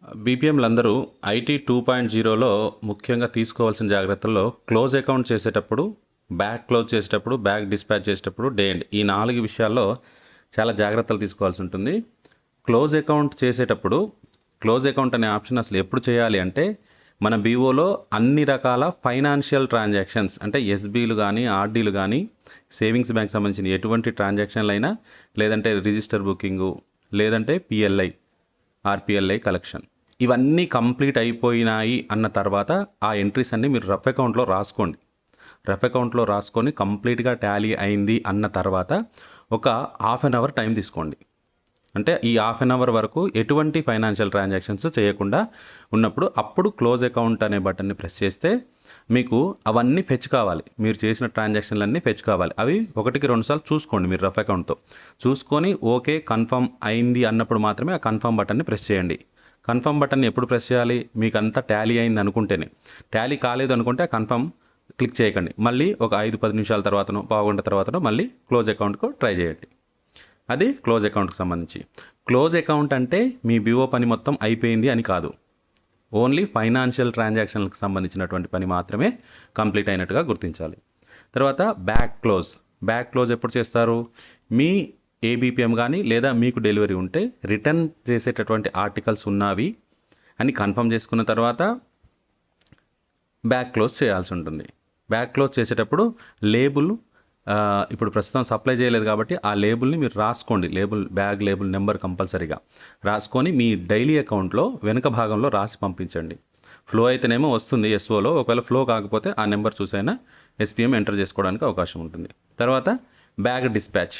బీపీఎంలందరూ IT 2.0లో ముఖ్యంగా తీసుకోవాల్సిన జాగ్రత్తల్లో close account చేసేటప్పుడు, బ్యాక్ క్లోజ్ చేసేటప్పుడు, బ్యాక్ డిస్పాచ్ చేసేటప్పుడు, డే ఎండ్ ఈ 4 విషయాల్లో చాలా జాగ్రత్తలు తీసుకోవాల్సి ఉంటుంది. క్లోజ్ అకౌంట్ చేసేటప్పుడు క్లోజ్ అకౌంట్ అనే ఆప్షన్ అసలు ఎప్పుడు చేయాలి అంటే మన బీఓలో అన్ని రకాల ఫైనాన్షియల్ ట్రాన్సాక్షన్స్ అంటే ఎస్బీలు కానీ, ఆర్డీలు కానీ, సేవింగ్స్ బ్యాంక్ సంబంధించిన ఎటువంటి ట్రాన్సాక్షన్లు అయినా, లేదంటే రిజిస్టర్ బుకింగు, లేదంటే పిఎల్ఐ, ఆర్పిఎల్ఐ కలెక్షన్ ఇవన్నీ కంప్లీట్ అయిపోయినాయి అన్న తర్వాత ఆ ఎంట్రీస్ అన్నీ మీరు రఫ్ అకౌంట్లో రాసుకోండి. రఫ్ అకౌంట్లో రాసుకొని కంప్లీట్గా టాలీ అయింది అన్న తర్వాత ఒక హాఫ్ అన్ అవర్ టైం తీసుకోండి. అంటే ఈ హాఫ్ అన్ అవర్ వరకు ఎటువంటి ఫైనాన్షియల్ ట్రాన్సాక్షన్స్ చేయకుండా ఉన్నప్పుడు అప్పుడు క్లోజ్ అకౌంట్ అనే బటన్ని ప్రెస్ చేస్తే మీకు అవన్నీ ఫెచ్ కావాలి. మీరు చేసిన ట్రాన్సాక్షన్లన్నీ ఫెచ్ కావాలి. అవి 1-2 సార్లు చూసుకోండి మీరు రఫ్ అకౌంట్తో చూసుకొని ఓకే కన్ఫర్మ్ అయింది అన్నప్పుడు మాత్రమే ఆ కన్ఫర్మ్ బటన్ని ప్రెస్ చేయండి. కన్ఫర్మ్ బటన్ని ఎప్పుడు ప్రెస్ చేయాలి? మీకు అంతా టాలీ అయింది అనుకుంటేనే. టాలీ కాలేదు అనుకుంటే ఆ కన్ఫర్మ్ క్లిక్ చేయకండి. మళ్ళీ ఒక 5-10 నిమిషాల తర్వాతనో, పావుగంట తర్వాతనో మళ్ళీ క్లోజ్ అకౌంట్కు ట్రై చేయండి. అది క్లోజ్ అకౌంట్కి సంబంధించి. క్లోజ్ అకౌంట్ అంటే మీ బీఓ పని మొత్తం అయిపోయింది అని కాదు. ఓన్లీ ఫైనాన్షియల్ ట్రాన్సాక్షన్లకు సంబంధించినటువంటి పని మాత్రమే కంప్లీట్ అయినట్టుగా గుర్తించాలి. తర్వాత బ్యాక్ క్లోజ్. బ్యాక్ క్లోజ్ ఎప్పుడు చేస్తారు? మీ ఏబిపిఎం కానీ లేదా మీకు డెలివరీ ఉంటే రిటర్న్ చేసేటటువంటి ఆర్టికల్స్ ఉన్నవి అని కన్ఫర్మ్ చేసుకున్న తర్వాత బ్యాక్ క్లోజ్ చేయాల్సి ఉంటుంది. బ్యాక్ క్లోజ్ చేసేటప్పుడు లేబుల్ ఇప్పుడు ప్రస్తుతం సప్లై చేయలేదు కాబట్టి ఆ లేబుల్ని మీరు రాసుకోండి. బ్యాగ్ లేబుల్ నెంబర్ కంపల్సరీగా రాసుకొని మీ డైలీ అకౌంట్లో వెనుక భాగంలో రాసి పంపించండి. ఫ్లో అయితేనేమో వస్తుంది ఎస్ఓలో. ఒకవేళ ఫ్లో కాకపోతే ఆ నెంబర్ చూసైనా ఎస్పిఎం ఎంటర్ చేసుకోవడానికి అవకాశం ఉంటుంది. తర్వాత bag dispatch.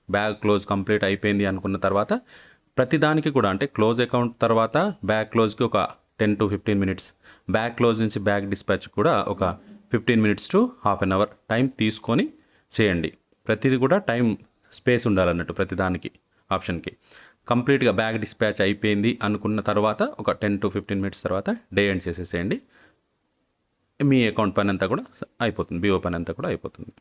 Bag close complete అయిపోయింది అనుకున్న తర్వాత ప్రతిదానికి కూడా అంటే క్లోజ్ అకౌంట్ తర్వాత బ్యాగ్ క్లోజ్కి ఒక 10-15 మినిట్స్, బ్యాగ్ క్లోజ్ నుంచి బ్యాగ్ డిస్పాచ్ కూడా ఒక 15 minutes to half an hour time తీసుకొని చేయండి. ప్రతిదీ కూడా టైం స్పేస్ ఉండాలన్నట్టు ప్రతిదానికి ఆప్షన్కి. కంప్లీట్గా బ్యాగ్ డిస్పాచ్ అయిపోయింది అనుకున్న తర్వాత ఒక 10-15 మినిట్స్ తర్వాత డే ఎండ్ చేసేసేయండి. మీ అకౌంట్ పని అంతా కూడా అయిపోతుంది, బీఓ పని అంతా కూడా అయిపోతుంది.